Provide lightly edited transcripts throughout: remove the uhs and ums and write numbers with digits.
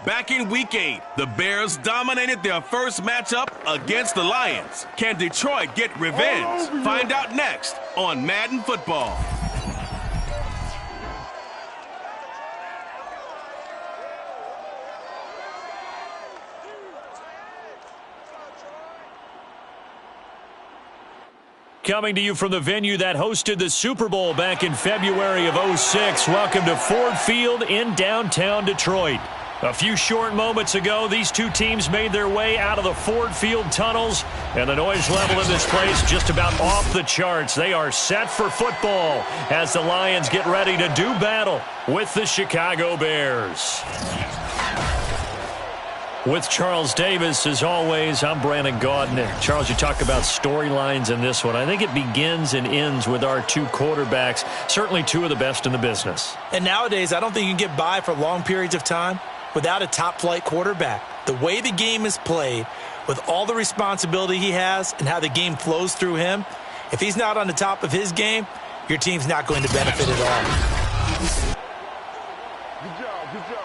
Back in Week 8, the Bears dominated their first matchup against the Lions. Can Detroit get revenge? Find out next on Madden Football. Coming to you from the venue that hosted the Super Bowl back in February of '06. Welcome to Ford Field in downtown Detroit. A few short moments ago, these two teams made their way out of the Ford Field tunnels, and the noise level in this place just about off the charts. They are set for football as the Lions get ready to do battle with the Chicago Bears. With Charles Davis, as always, I'm Brandon Gaudin. Charles, you talk about storylines in this one. I think it begins and ends with our two quarterbacks, certainly two of the best in the business. And nowadays, I don't think you can get by for long periods of time without a top-flight quarterback. The way the game is played, with all the responsibility he has and how the game flows through him, if he's not on the top of his game, your team's not going to benefit at all. Good job, good job.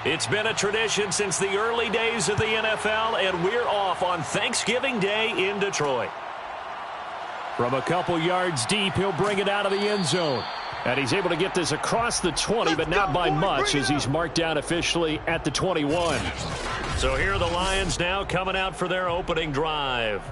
It's been a tradition since the early days of the NFL, and we're off on Thanksgiving Day in Detroit. From a couple yards deep, he'll bring it out of the end zone. And he's able to get this across the 20, but not by much as he's marked down officially at the 21. So here are the Lions now coming out for their opening drive.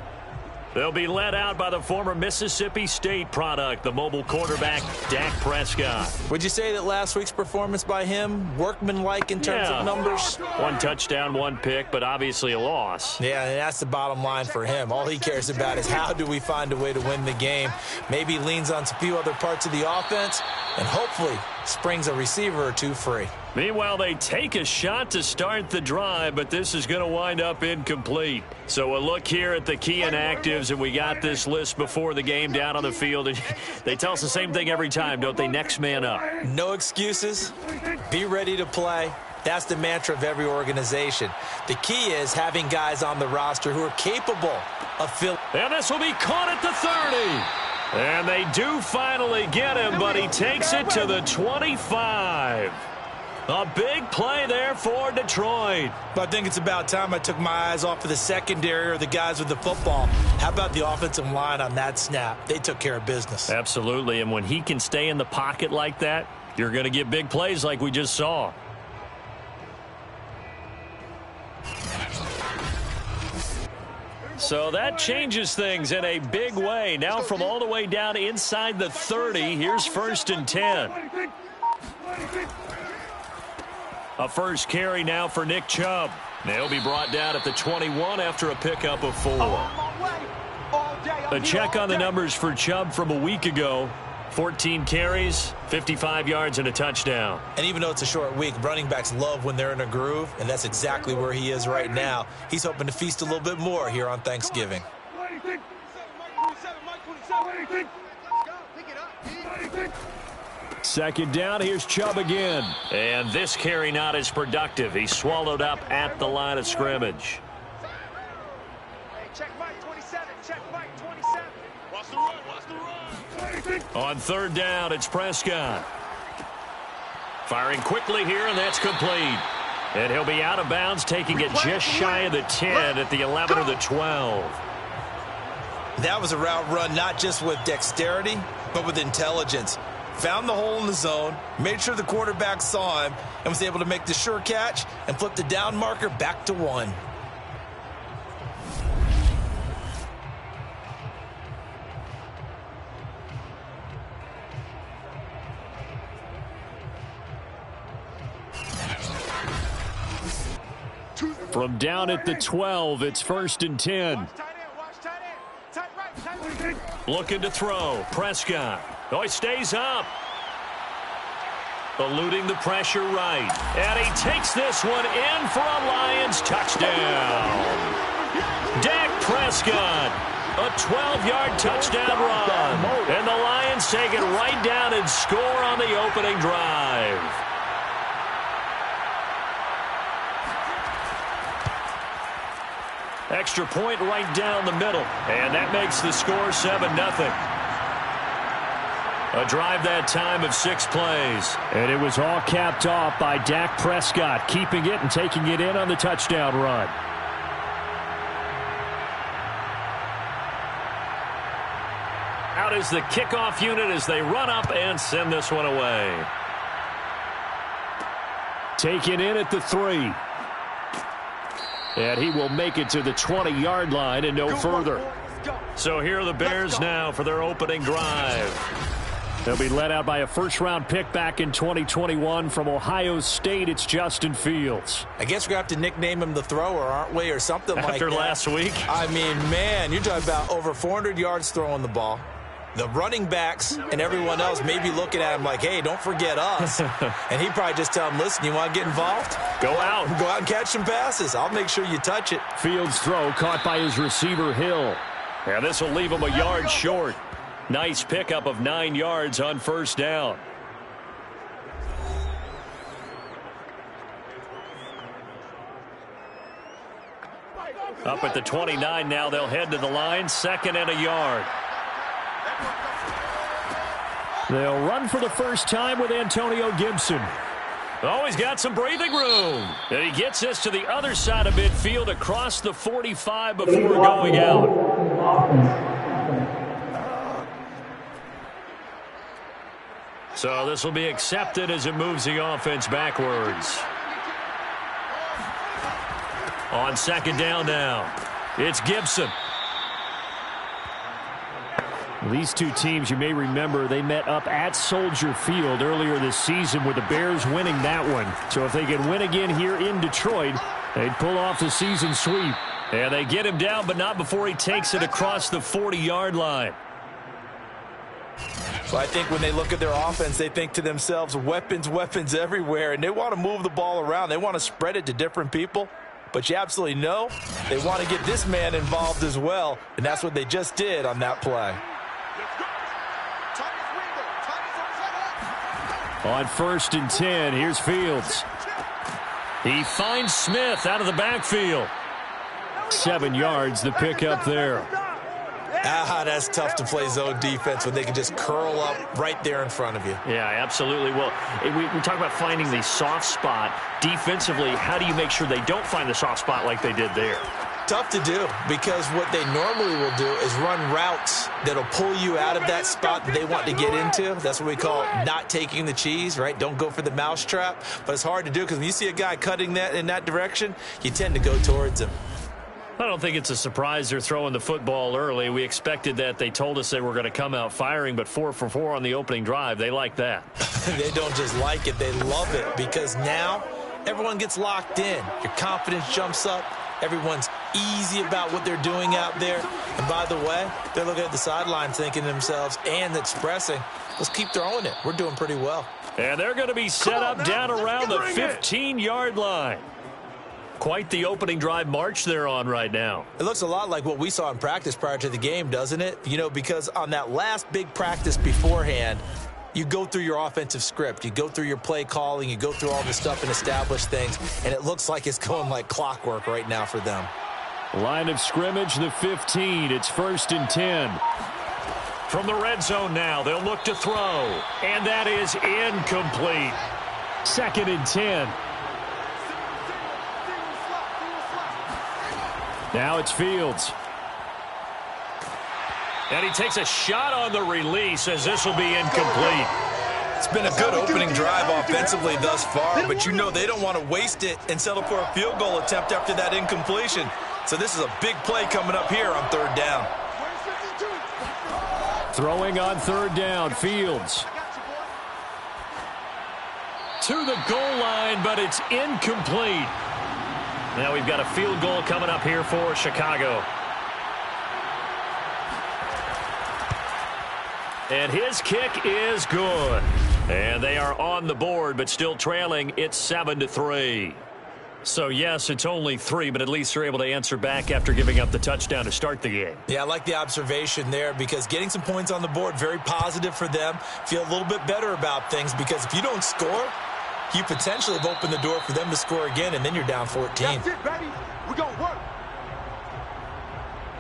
They'll be led out by the former Mississippi State product, the mobile quarterback, Dak Prescott. Would you say that last week's performance by him, workmanlike in terms of numbers? One touchdown, one pick, but obviously a loss. Yeah, and that's the bottom line for him. All he cares about is how do we find a way to win the game. Maybe he leans on a few other parts of the offense and hopefully springs a receiver or two free. Meanwhile, they take a shot to start the drive, but this is going to wind up incomplete. So a look here at the key inactives, and we got this list before the game down on the field. And they tell us the same thing every time, don't they? Next man up. No excuses. Be ready to play. That's the mantra of every organization. The key is having guys on the roster who are capable of filling. And this will be caught at the 30. And they do finally get him, but he takes it to the 25. A big play there for Detroit. But I think it's about time I took my eyes off of the secondary or the guys with the football. How about the offensive line on that snap? They took care of business. Absolutely, and when he can stay in the pocket like that, you're going to get big plays like we just saw. So that changes things in a big way. Now from all the way down inside the 30, here's 1st and 10. A first carry now for Nick Chubb. They'll be brought down at the 21 after a pickup of 4. A check on the numbers for Chubb from a week ago. 14 carries, 55 yards, and a touchdown. And even though it's a short week, running backs love when they're in a groove, and that's exactly where he is right now. He's hoping to feast a little bit more here on Thanksgiving. Second down, here's Chubb again. And this carry not as productive. He's swallowed up at the line of scrimmage. Check Mike 27, check Mike 27. Watch the run, watch the run. On third down, it's Prescott. Firing quickly here, and that's complete. And he'll be out of bounds, taking it just shy of the 10 at the 11 or the 12. That was a route run not just with dexterity, but with intelligence. Found the hole in the zone, made sure the quarterback saw him, and was able to make the sure catch and flip the down marker back to 1. From down at the 12, it's 1st and 10. Looking to throw. Prescott. Oh, he stays up. Eluding the pressure right. And he takes this one in for a Lions touchdown. Dak Prescott. A 12-yard touchdown run. And the Lions take it right down and score on the opening drive. Extra point right down the middle. And that makes the score 7-0. A drive that time of 6 plays. And it was all capped off by Dak Prescott, keeping it and taking it in on the touchdown run. Out is the kickoff unit as they run up and send this one away. Taken in at the 3. And he will make it to the 20-yard line and no further. So here are the Bears now for their opening drive. They'll be led out by a first-round pick back in 2021 from Ohio State. It's Justin Fields. I guess we're going to have to nickname him the thrower, aren't we, or something like that. After last week? I mean, man, you're talking about over 400 yards throwing the ball. The running backs and everyone else may be looking at him like, hey, don't forget us. And he'd probably just tell him, listen, you want to get involved? Go out. Go out and catch some passes. I'll make sure you touch it. Fields' throw caught by his receiver, Hill. And this will leave him a yard short. Nice pickup of 9 yards on first down. Up at the 29 now, they'll head to the line. 2nd and a yard. They'll run for the first time with Antonio Gibson. Oh, he's got some breathing room. And he gets this to the other side of midfield across the 45 before going out. So this will be accepted as it moves the offense backwards. On 2nd down now, it's Gibson. These two teams, you may remember, they met up at Soldier Field earlier this season with the Bears winning that one. So if they can win again here in Detroit, they'd pull off the season sweep. And they get him down, but not before he takes it across the 40-yard line. So I think when they look at their offense, they think to themselves, weapons, weapons everywhere, and they want to move the ball around. They want to spread it to different people. But you absolutely know they want to get this man involved as well, and that's what they just did on that play. On 1st and 10, here's Fields. He finds Smith out of the backfield. 7 yards, the pickup there. That's tough to play zone defense when they can just curl up right there in front of you. Yeah, absolutely. Well, we talk about finding the soft spot. Defensively, how do you make sure they don't find the soft spot like they did there? Tough to do, because what they normally will do is run routes that'll pull you out of that spot that they want to get into. That's what we call not taking the cheese, right? Don't go for the mousetrap. But it's hard to do because when you see a guy cutting that in that direction, you tend to go towards him. I don't think it's a surprise they're throwing the football early. We expected that. They told us they were going to come out firing, but 4 for 4 on the opening drive. They like that. They don't just like it, they love it, because now everyone gets locked in. Your confidence jumps up. Everyone's easy about what they're doing out there. And by the way, they're looking at the sideline thinking to themselves and expressing, let's keep throwing it. We're doing pretty well. And they're going to be set up down around the 15-yard line. Quite the opening drive march they're on right now. It looks a lot like what we saw in practice prior to the game, doesn't it? You know, because on that last big practice beforehand, you go through your offensive script. You go through your play calling. You go through all this stuff and establish things. And it looks like it's going like clockwork right now for them. Line of scrimmage, the 15. It's 1st and 10. From the red zone now, they'll look to throw. And that is incomplete. 2nd and 10. Now it's Fields. And he takes a shot on the release as this will be incomplete. It's been a good opening drive offensively thus far, but you know they don't want to waste it and settle for a field goal attempt after that incompletion. So this is a big play coming up here on 3rd down. Throwing on 3rd down, Fields. To the goal line, but it's incomplete. Now we've got a field goal coming up here for Chicago. And his kick is good. And they are on the board, but still trailing. It's 7-3. So, yes, it's only 3, but at least they're able to answer back after giving up the touchdown to start the game. Yeah, I like the observation there, because getting some points on the board, very positive for them. Feel a little bit better about things, because if you don't score, you potentially have opened the door for them to score again, and then you're down 14. That's it, baby. We're going to work.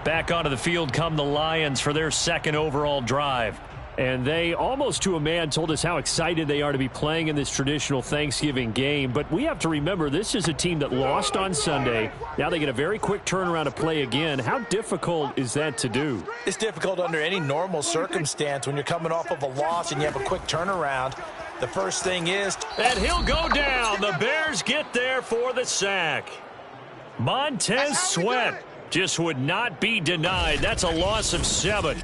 Back onto the field come the Lions for their 2nd overall drive. And they, almost to a man, told us how excited they are to be playing in this traditional Thanksgiving game. But we have to remember, this is a team that lost on Sunday. Now they get a very quick turnaround to play again. How difficult is that to do? It's difficult under any normal circumstance when you're coming off of a loss and you have a quick turnaround. The first thing is... And he'll go down. The Bears get there for the sack. Montez Sweat just would not be denied. That's a loss of 7.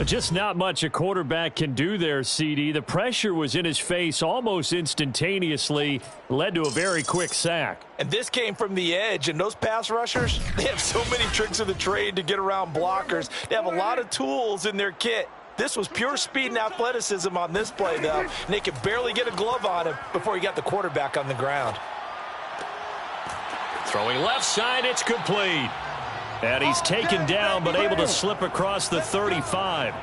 Just not much a quarterback can do there, CD. The pressure was in his face almost instantaneously, led to a very quick sack. And this came from the edge, and those pass rushers, they have so many tricks of the trade to get around blockers. They have a lot of tools in their kit. This was pure speed and athleticism on this play, though, and they could barely get a glove on him before he got the quarterback on the ground. Throwing left side, it's complete. And he's taken down, but able to slip across the 35.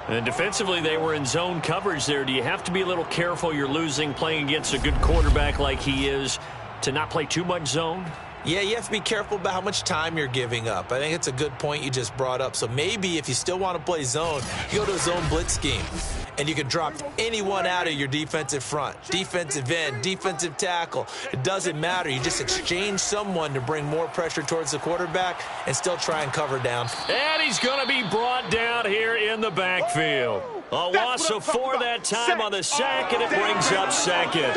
And defensively, they were in zone coverage there. Do you have to be a little careful? You're losing, playing against a good quarterback like he is, to not play too much zone? Yeah, you have to be careful about how much time you're giving up. I think it's a good point you just brought up. So maybe if you still want to play zone, you go to a zone blitz scheme. And you can drop anyone out of your defensive front, defensive end, defensive tackle. It doesn't matter. You just exchange someone to bring more pressure towards the quarterback and still try and cover down. And he's going to be brought down here in the backfield. A loss of 4 that time on the sack, and it brings up 2nd.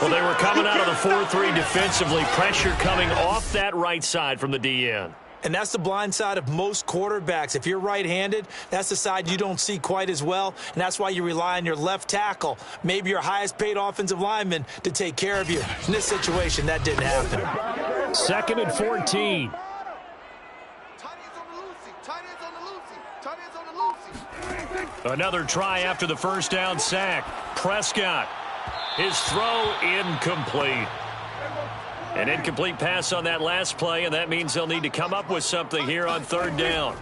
Well, they were coming out of the 4-3 defensively. Pressure coming off that right side from the DN. And that's the blind side of most quarterbacks. If you're right-handed, that's the side you don't see quite as well, and that's why you rely on your left tackle, maybe your highest-paid offensive lineman, to take care of you. In this situation, that didn't happen. 2nd and 14. Another try after the first down sack. Prescott. His throw incomplete. An incomplete pass on that last play, and that means they'll need to come up with something here on 3rd down.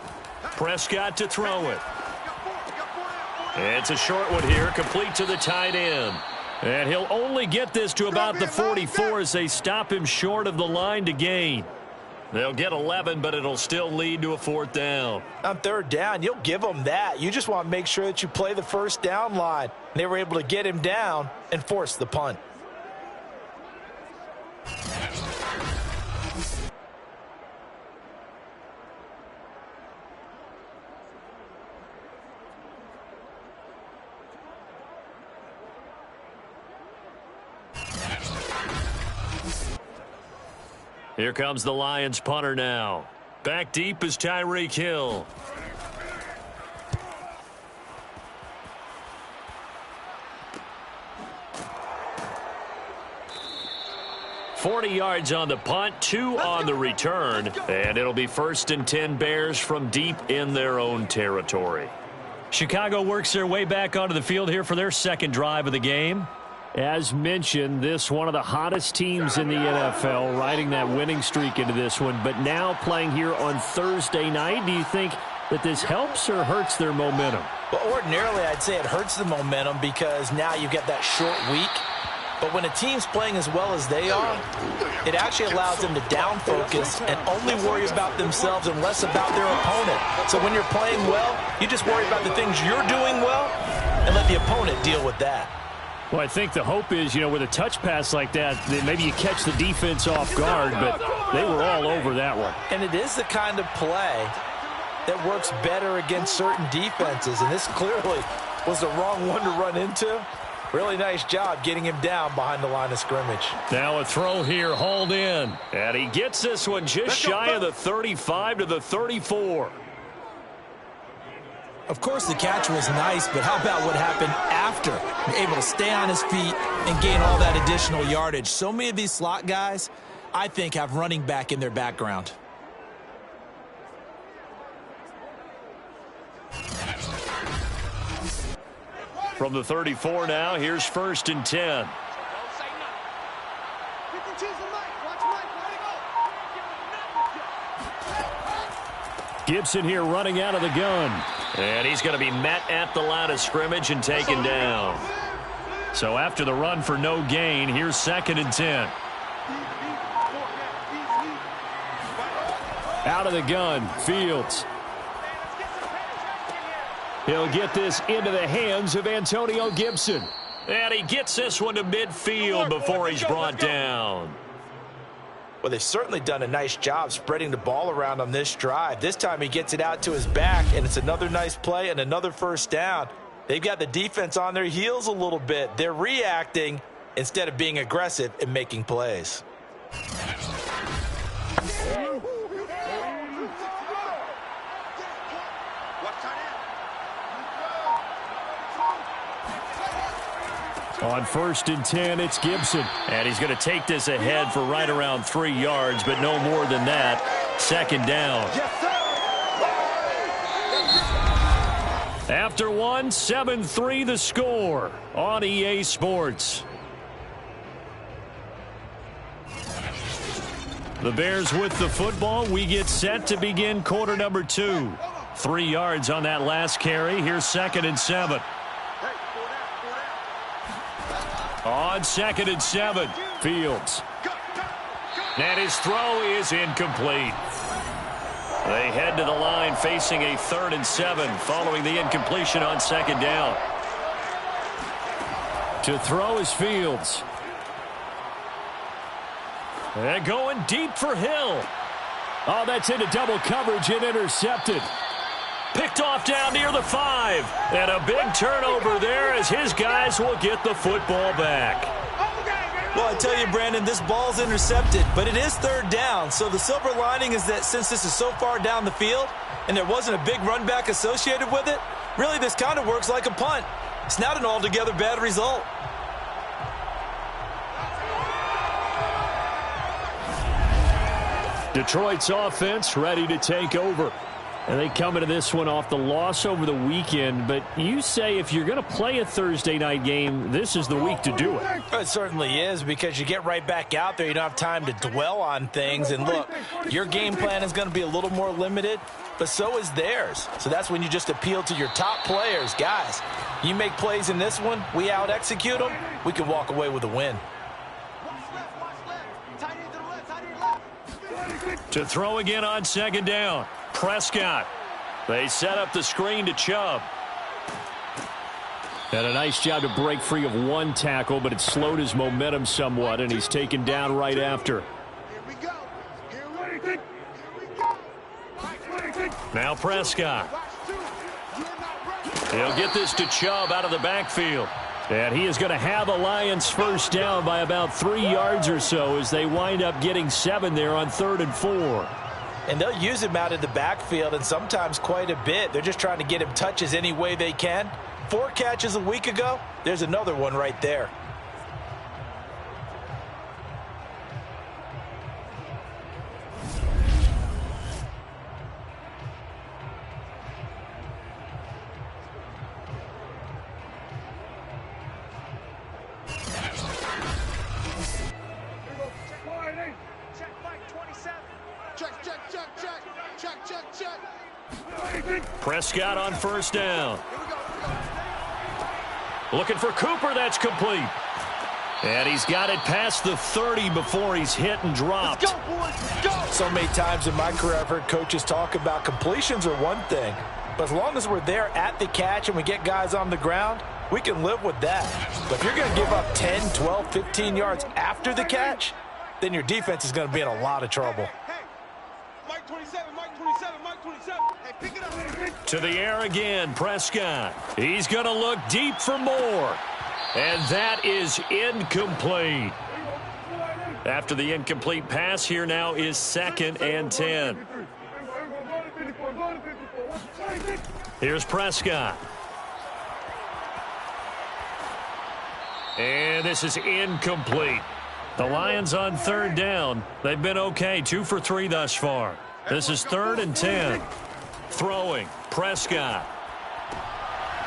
Prescott to throw it. It's a short one here, complete to the tight end. And he'll only get this to about the 44 as they stop him short of the line to gain. They'll get 11, but it'll still lead to a 4th down. On 3rd down, you'll give them that. You just want to make sure that you play the 1st down line. They were able to get him down and force the punt. Here comes the Lions punter now. Back deep is Tyreek Hill. $40 yards on the punt, 2 on the return, and it'll be 1st and 10 Bears from deep in their own territory. Chicago works their way back onto the field here for their 2nd drive of the game. As mentioned, this one of the hottest teams in the NFL, riding that winning streak into this one, but now playing here on Thursday night. Do you think that this helps or hurts their momentum? Well, ordinarily, I'd say it hurts the momentum because now you get that short week. But when a team's playing as well as they are, it actually allows them to down focus and only worry about themselves and less about their opponent. So when you're playing well, you just worry about the things you're doing well and let the opponent deal with that. Well, I think the hope is, with a touch pass like that, that maybe you catch the defense off guard, but they were all over that one. And it is the kind of play that works better against certain defenses, and this clearly was the wrong one to run into. Really nice job getting him down behind the line of scrimmage. Now a throw here, hauled in. And he gets this one just shy of the 35 to the 34. Of course, the catch was nice, but how about what happened after? Able to stay on his feet and gain all that additional yardage. So many of these slot guys, I think, have running back in their background. From the 34 now, here's 1st and 10. Gibson here running out of the gun. And he's going to be met at the line of scrimmage and taken down. So after the run for no gain, here's 2nd and 10. Out of the gun, Fields. He'll get this into the hands of Antonio Gibson. And he gets this one to midfield before he's brought down. Well, they've certainly done a nice job spreading the ball around on this drive. This time he gets it out to his back, and it's another nice play and another 1st down. They've got the defense on their heels a little bit. They're reacting instead of being aggressive and making plays. On 1st and 10, it's Gibson. And he's going to take this ahead for right around 3 yards, but no more than that. 2nd down. After one, 7-3 the score on EA Sports. The Bears with the football. We get set to begin quarter number 2. 3 yards on that last carry. Here's 2nd and 7. On 2nd and 7, Fields. And his throw is incomplete. They head to the line facing a 3rd and 7 following the incompletion on 2nd down. To throw is Fields. And going deep for Hill. Oh, that's into double coverage and intercepted. Picked off down near the 5. And a big turnover there as his guys will get the football back. Well, I tell you, Brandon, this ball's intercepted, but it is 3rd down. So the silver lining is that since this is so far down the field and there wasn't a big run back associated with it, really this kind of works like a punt. It's not an altogether bad result. Detroit's offense ready to take over. And they come into this one off the loss over the weekend. But you say if you're going to play a Thursday night game, this is the week to do it. It certainly is, because you get right back out there. You don't have time to dwell on things. And look, your game plan is going to be a little more limited, but so is theirs. So that's when you just appeal to your top players. Guys, you make plays in this one, we out-execute them, we can walk away with a win. Watch left, tight end to the left, tight end left. To throw again on second down. Prescott. They set up the screen to Chubb. And a nice job to break free of one tackle, but it slowed his momentum somewhat, and he's taken down right after. Now Prescott. He'll get this to Chubb out of the backfield. And he is going to have the Lions first down by about 3 yards or so as they wind up getting 7 there on 3rd and 4. And they'll use him out in the backfield, and sometimes quite a bit. They're just trying to get him touches any way they can. 4 catches a week ago, there's another one right there. Prescott on first down. Looking for Cooper. That's complete. And he's got it past the 30 before he's hit and dropped. Let's go, boys. Go. So many times in my career I've heard coaches talk about completions are one thing. But as long as we're there at the catch and we get guys on the ground, we can live with that. But if you're going to give up 10, 12, 15 yards after the catch, then your defense is going to be in a lot of trouble. Mike 27, Mike 27, Mike 27. Hey, pick it up. To the air again, Prescott. He's going to look deep for more. And that is incomplete. After the incomplete pass, here now is 2nd and 10. Here's Prescott. And this is incomplete. The Lions on 3rd down. They've been okay, 2 for 3 thus far. This is 3rd and 10. Throwing, Prescott.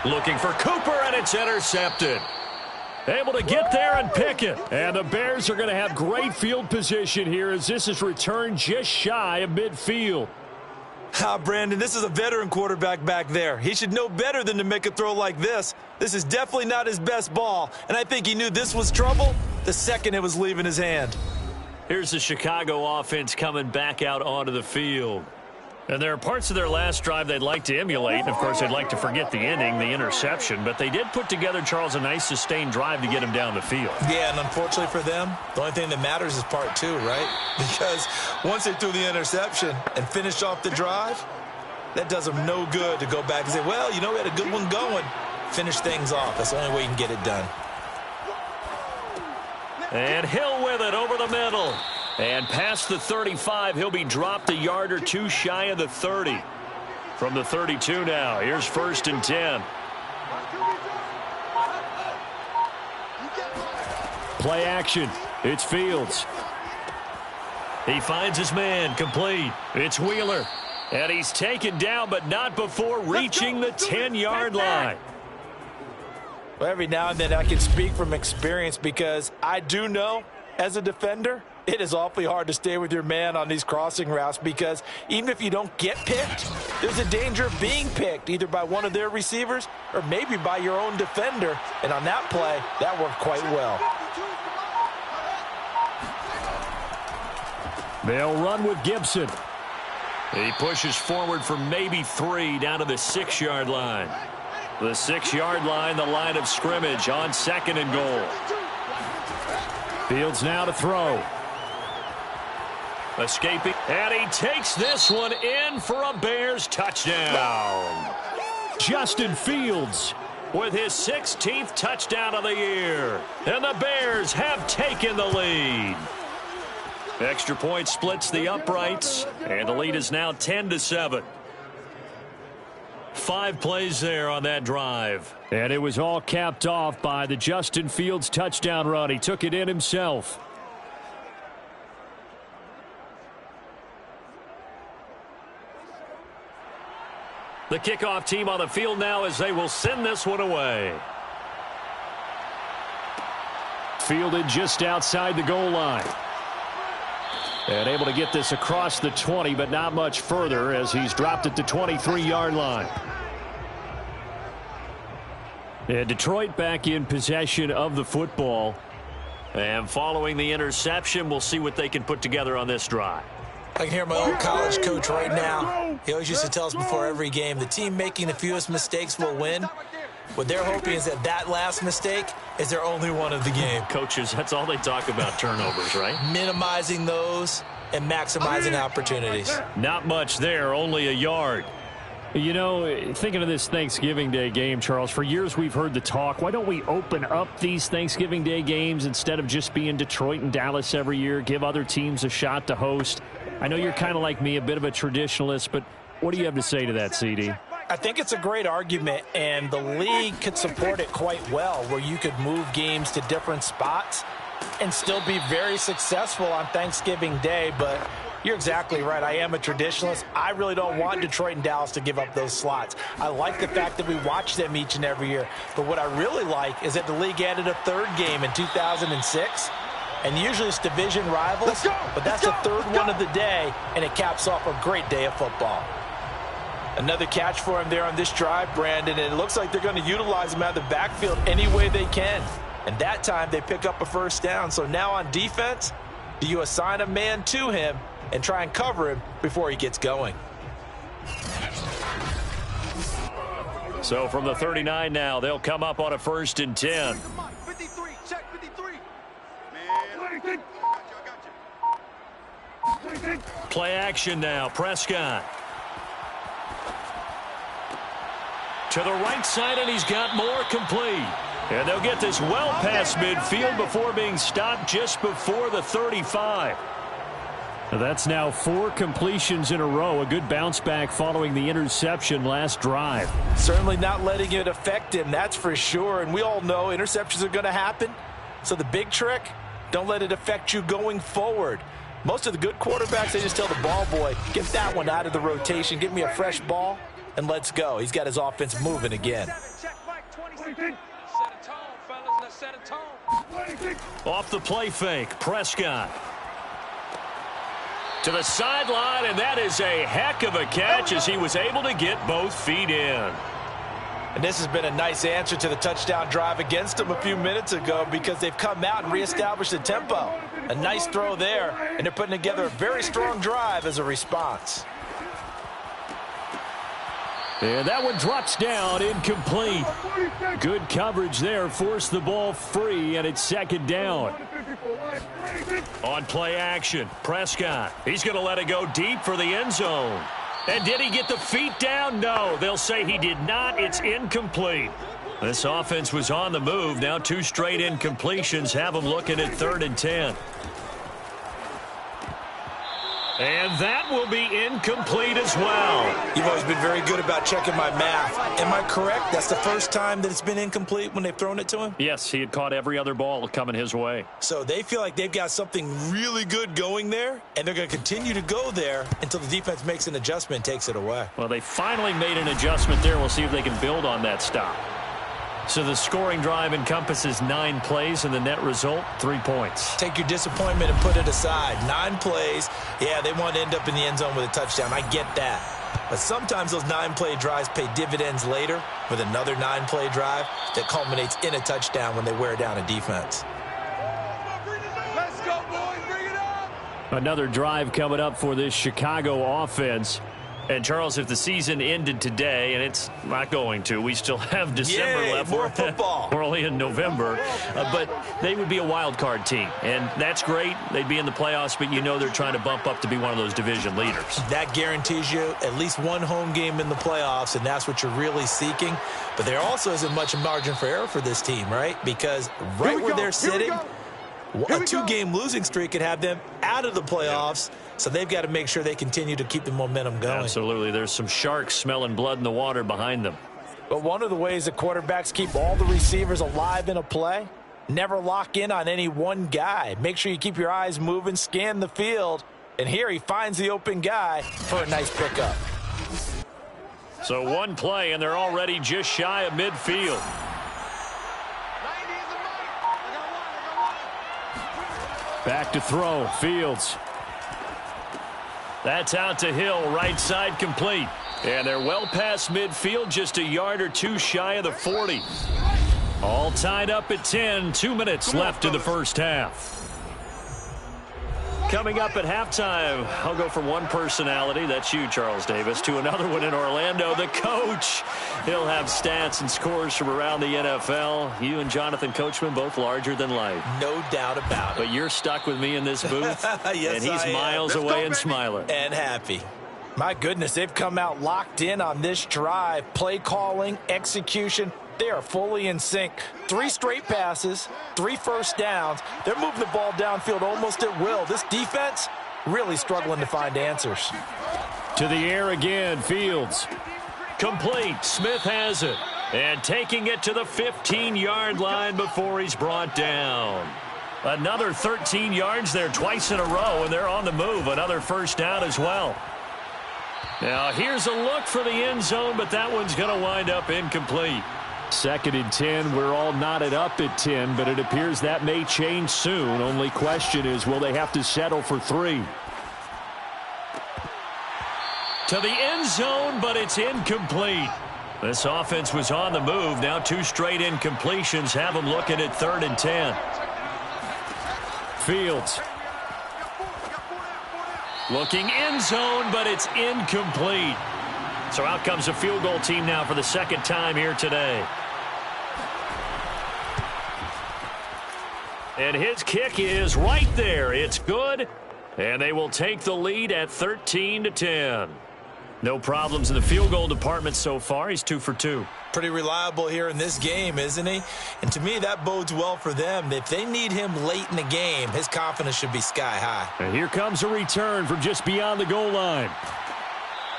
Looking for Cooper, and it's intercepted. Able to get there and pick it. And the Bears are going to have great field position here as this is returned just shy of midfield. Brandon, this is a veteran quarterback back there. He should know better than to make a throw like this. This is definitely not his best ball, and I think he knew this was trouble the second it was leaving his hand. Here's the Chicago offense coming back out onto the field. And there are parts of their last drive they'd like to emulate. And, of course, they'd like to forget the ending, the interception. But they did put together, Charles, a nice sustained drive to get him down the field. Yeah, and unfortunately for them, the only thing that matters is part 2, right? Because once they threw the interception and finished off the drive, that does them no good to go back and say, well, you know, we had a good one going. Finish things off. That's the only way you can get it done. And Hill with it over the middle. And past the 35, he'll be dropped a yard or 2 shy of the 30. From the 32 now, here's 1st and 10. Play action. It's Fields. He finds his man, complete. It's Wheeler. And he's taken down, but not before reaching the 10-yard line. Well, every now and then I can speak from experience because I do know, as a defender, it is awfully hard to stay with your man on these crossing routes because even if you don't get picked, there's a danger of being picked either by one of their receivers or maybe by your own defender. And on that play, that worked quite well. They'll run with Gibson. He pushes forward for maybe 3 down to the 6-yard line. The 6-yard line, the line of scrimmage on 2nd and goal. Fields now to throw. Escaping, and he takes this one in for a Bears touchdown. Justin Fields with his 16th touchdown of the year. And the Bears have taken the lead. Extra point splits the uprights, and the lead is now 10-7. 5 plays there on that drive. And it was all capped off by the Justin Fields touchdown run. He took it in himself. The kickoff team on the field now as they will send this one away. Fielded just outside the goal line. And able to get this across the 20, but not much further as he's dropped at the 23-yard line. And Detroit back in possession of the football. And following the interception, we'll see what they can put together on this drive. I can hear my old college coach right now. He always used to tell us before every game, the team making the fewest mistakes will win. What they're hoping is that last mistake is their only one of the game. Coaches, that's all they talk about, turnovers, right? Minimizing those and maximizing opportunities. Not much there, only a yard. You know, thinking of this Thanksgiving Day game, Charles, for years we've heard the talk, why don't we open up these Thanksgiving Day games instead of just being Detroit and Dallas every year, give other teams a shot to host? I know you're kind of like me, a bit of a traditionalist, but what do you have to say to that, CD? I think it's a great argument, and the league could support it quite well, where you could move games to different spots and still be very successful on Thanksgiving Day. But you're exactly right. I am a traditionalist. I really don't want Detroit and Dallas to give up those slots. I like the fact that we watch them each and every year. But what I really like is that the league added a third game in 2006. And usually it's division rivals, but that's the third one of the day, and it caps off a great day of football. Another catch for him there on this drive, Brandon, and it looks like they're going to utilize him out of the backfield any way they can. And that time they pick up a first down. So now on defense, do you assign a man to him and try and cover him before he gets going? So from the 39 now, they'll come up on a 1st and 10. 53, check 53. Man, Play action now, Prescott. To the right side, and he's got more complete. And they'll get this well past midfield before being stopped just before the 35. That's now 4 completions in a row. A good bounce back following the interception last drive. Certainly not letting it affect him, that's for sure. And we all know interceptions are going to happen. So the big trick, don't let it affect you going forward. Most of the good quarterbacks, they just tell the ball boy, get that one out of the rotation, give me a fresh ball, and let's go. He's got his offense moving again. Off the play fake, Prescott. To the sideline, and that is a heck of a catch as he was able to get both feet in. And this has been a nice answer to the touchdown drive against them a few minutes ago because they've come out and reestablished the tempo. A nice throw there, and they're putting together a very strong drive as a response. And that one drops down, incomplete. Good coverage there, forced the ball free, and it's 2nd down. On play action, Prescott. He's going to let it go deep for the end zone. And did he get the feet down? No, they'll say he did not. It's incomplete. This offense was on the move. Now 2 straight incompletions have them looking at 3rd and 10. And that will be incomplete as well. You've always been very good about checking my math. Am I correct? That's the first time that it's been incomplete when they've thrown it to him? Yes, he had caught every other ball coming his way. So they feel like they've got something really good going there, and they're going to continue to go there until the defense makes an adjustment and takes it away. Well, they finally made an adjustment there. We'll see if they can build on that stop. So the scoring drive encompasses 9 plays, and the net result, 3 points. Take your disappointment and put it aside. 9 plays. Yeah, they want to end up in the end zone with a touchdown. I get that. But sometimes those 9-play drives pay dividends later with another 9-play drive that culminates in a touchdown when they wear down a defense. let's go, boys, bring it up. Another drive coming up for this Chicago offense. And, Charles, if the season ended today, and it's not going to, we still have December left. More football. We're only in November. But they would be a wild card team. And that's great. They'd be in the playoffs, but you know they're trying to bump up to be one of those division leaders. That guarantees you at least one home game in the playoffs, and that's what you're really seeking. But there also isn't much margin for error for this team, right? Because right where they're sitting, a 2-game losing streak could have them out of the playoffs. So they've got to make sure they continue to keep the momentum going. Absolutely. There's some sharks smelling blood in the water behind them. But one of the ways that quarterbacks keep all the receivers alive in a play, never lock in on any one guy. Make sure you keep your eyes moving, scan the field. And here he finds the open guy for a nice pickup. So 1 play, and they're already just shy of midfield. Back to throw, Fields. That's out to Hill, right side complete. And they're well past midfield, just a yard or 2 shy of the 40. All tied up at 10, 2 minutes left in the first half. Coming up at halftime, I'll go from one personality, that's you, Charles Davis, to another one in Orlando, the coach. He'll have stats and scores from around the NFL. You and Jonathan Coachman, both larger than life. No doubt about it. But you're stuck with me in this booth, yes, and he's miles away and smiling. And happy. My goodness, they've come out locked in on this drive. Play calling, execution. They are fully in sync. 3 straight passes, 3 first downs. They're moving the ball downfield almost at will. This defense really struggling to find answers. To the air again, Fields. Complete. Smith has it. And taking it to the 15-yard line before he's brought down. Another 13 yards there twice in a row, and they're on the move. Another first down as well. Now, here's a look for the end zone, but that one's going to wind up incomplete. 2nd and 10. We're all knotted up at 10, but it appears that may change soon. Only question is, will they have to settle for 3? To the end zone, but it's incomplete. This offense was on the move. Now 2 straight incompletions have them looking at 3rd and 10. Fields. Looking end zone, but it's incomplete. So out comes a field goal team now for the 2nd time here today. And his kick is right there. It's good. And they will take the lead at 13-10. No problems in the field goal department so far. He's 2 for 2. Pretty reliable here in this game, isn't he? And to me, that bodes well for them. If they need him late in the game, his confidence should be sky high. And here comes a return from just beyond the goal line.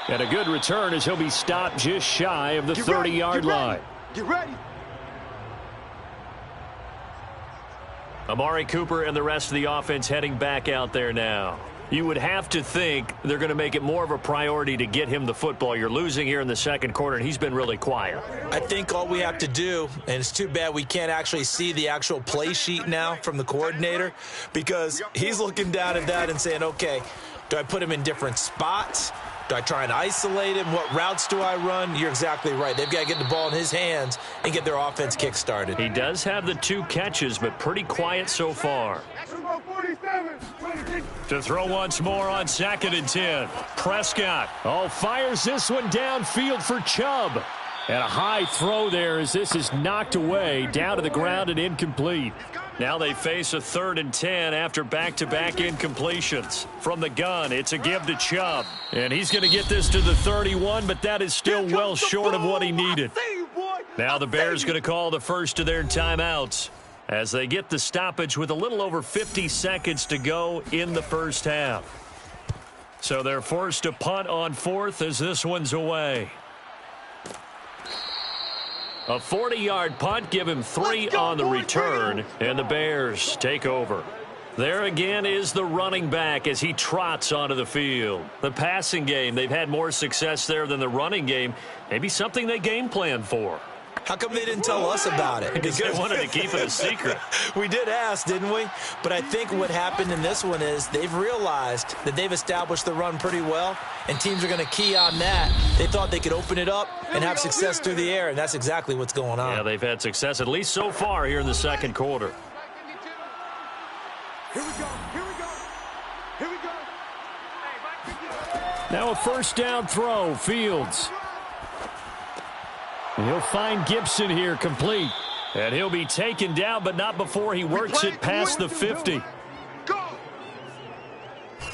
And a good return as he'll be stopped just shy of the 30-yard line. Get ready. Amari Cooper and the rest of the offense heading back out there now. You would have to think they're going to make it more of a priority to get him the football. You're losing here in the 2nd quarter, and he's been really quiet. I think all we have to do, and it's too bad we can't actually see the actual play sheet now from the coordinator, because he's looking down at that and saying, okay, do I put him in different spots? Do I try and isolate him? What routes do I run? You're exactly right. They've got to get the ball in his hands and get their offense kick-started. He does have the 2 catches, but pretty quiet so far. To throw once more on 2nd and 10. Prescott. Fires this one downfield for Chubb. And a high throw there as this is knocked away, down to the ground and incomplete. Now they face a 3rd and 10 after back-to-back incompletions. From the gun, it's a give to Chubb. And he's going to get this to the 31, but that is still well short of what he needed. Now the Bears going to call the first of their timeouts as they get the stoppage with a little over 50 seconds to go in the first half. So they're forced to punt on 4th as this one's away. A 40-yard punt, give him 3 on the return, and the Bears take over. There again is the running back as he trots onto the field. The passing game, they've had more success there than the running game. Maybe something they game planned for. How come they didn't tell us about it? Because they wanted to keep it a secret. We did ask, didn't we? But I think what happened in this one is they've realized that they've established the run pretty well, and teams are going to key on that. They thought they could open it up and have success through the air, and that's exactly what's going on. Yeah, they've had success, at least so far here in the 2nd quarter. Here we go. Here we go. Here we go. Now a first down throw, Fields. And he'll find Gibson here complete. And he'll be taken down, but not before he works it past the 50.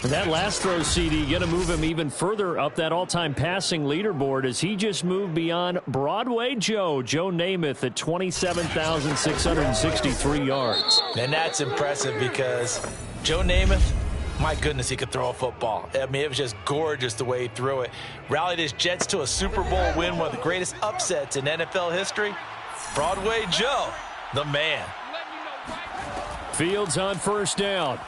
And that last throw, CD, going to move him even further up that all-time passing leaderboard as he just moved beyond Broadway Joe Namath at 27,663 yards. And that's impressive because Joe Namath, my goodness, he could throw a football. I mean, it was just gorgeous the way he threw it. Rallied his Jets to a Super Bowl win, one of the greatest upsets in NFL history. Broadway Joe, the man. Fields on first down.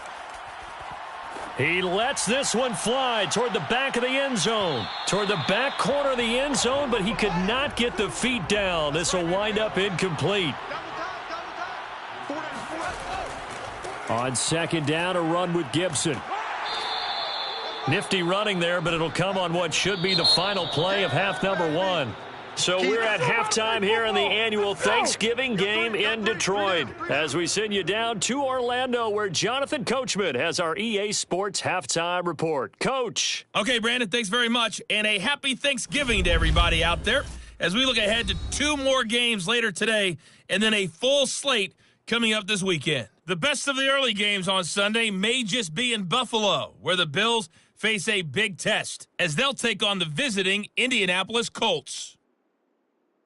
He lets this one fly toward the back of the end zone. Toward the back corner of the end zone, but he could not get the feet down. This will wind up incomplete. On 2nd down, a run with Gibson. Nifty running there, but it'll come on what should be the final play of half number 1. So we're at halftime here in the annual Thanksgiving game in Detroit as we send you down to Orlando where Jonathan Coachman has our EA Sports halftime report. Coach. Okay, Brandon, thanks very much. And a happy Thanksgiving to everybody out there as we look ahead to 2 more games later today and then a full slate coming up this weekend. The best of the early games on Sunday may just be in Buffalo, where the Bills face a big test as they'll take on the visiting Indianapolis Colts.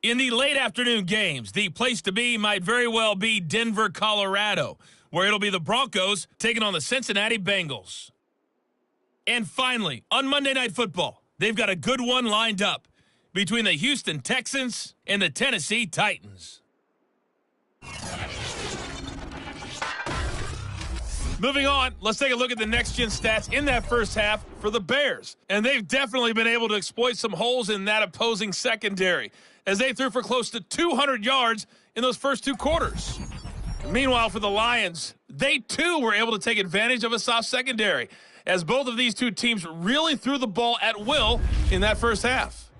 In the late afternoon games, the place to be might very well be Denver, Colorado, where it'll be the Broncos taking on the Cincinnati Bengals. And finally, on Monday Night Football, they've got a good one lined up between the Houston Texans and the Tennessee Titans. Moving on, let's take a look at the next-gen stats in that first half for the Bears. And they've definitely been able to exploit some holes in that opposing secondary as they threw for close to 200 yards in those first 2 quarters. Meanwhile, for the Lions, they too were able to take advantage of a soft secondary as both of these 2 teams really threw the ball at will in that first half.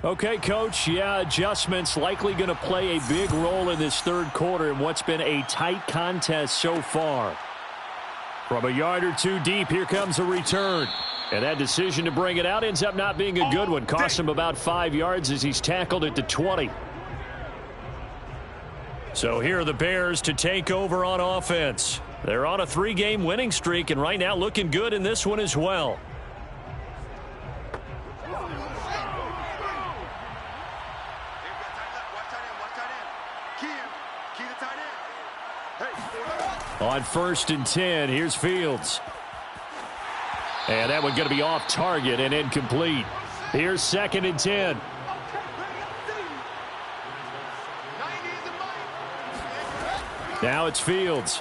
Okay, Coach, adjustments likely going to play a big role in this third quarter in what's been a tight contest so far. From a yard or 2 deep, here comes a return. And that decision to bring it out ends up not being a good one. Cost him about 5 yards as he's tackled at the 20. So here are the Bears to take over on offense. They're on a 3-game winning streak and right now looking good in this one as well. On 1st and 10, here's Fields. And that one going to be off target and incomplete. Here's 2nd and 10. Now it's Fields.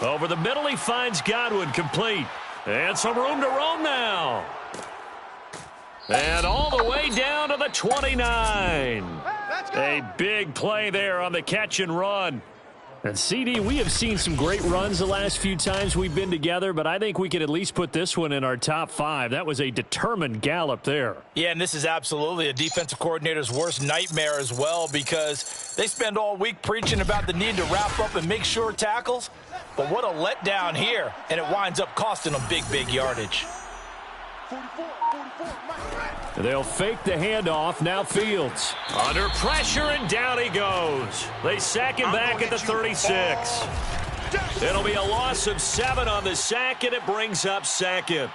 Over the middle, he finds Godwin, complete. And some room to roam now. And all the way down to the 29. A big play there on the catch and run. And, CD, we have seen some great runs the last few times we've been together, but I think we could at least put this one in our top 5. That was a determined gallop there. Yeah, and this is absolutely a defensive coordinator's worst nightmare as well because they spend all week preaching about the need to wrap up and make sure tackles. But what a letdown here, and it winds up costing them big, big yardage. They'll fake the handoff. Now Fields. Under pressure, and down he goes. They sack him back at the 36. It'll be a loss of 7 on the sack, and it brings up 2nd.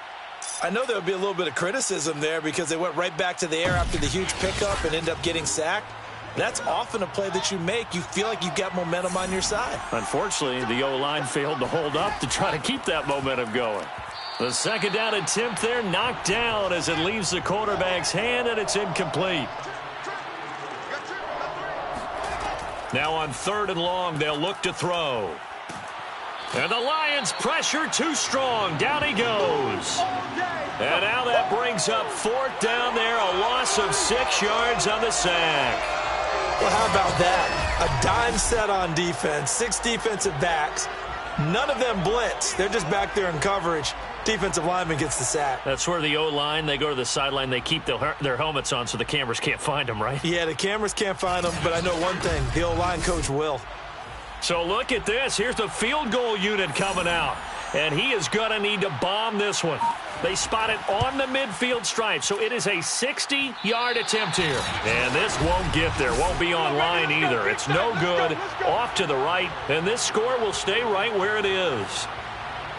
I know there would be a little bit of criticism there because they went right back to the air after the huge pickup and end up getting sacked. That's often a play that you make. You feel like you've got momentum on your side. Unfortunately, the O-line failed to hold up to try to keep that momentum going. The 2nd down attempt there knocked down as it leaves the quarterback's hand, and it's incomplete. Now on 3rd and long, they'll look to throw. And the Lions pressure too strong. Down he goes. And now that brings up 4th down there, a loss of 6 yards on the sack. Well, how about that? A dime set on defense, 6 defensive backs. None of them blitz. They're just back there in coverage. Defensive lineman gets the sack. That's where the O-line, they go to the sideline, they keep their helmets on so the cameras can't find them, right? Yeah, the cameras can't find them, but I know one thing. The O-line coach will. So look at this. Here's the field goal unit coming out. And he is going to need to bomb this one. They spot it on the midfield stripe, so it is a 60-yard attempt here. And this won't get there. Won't be on line either. It's no good. Off to the right, and this score will stay right where it is.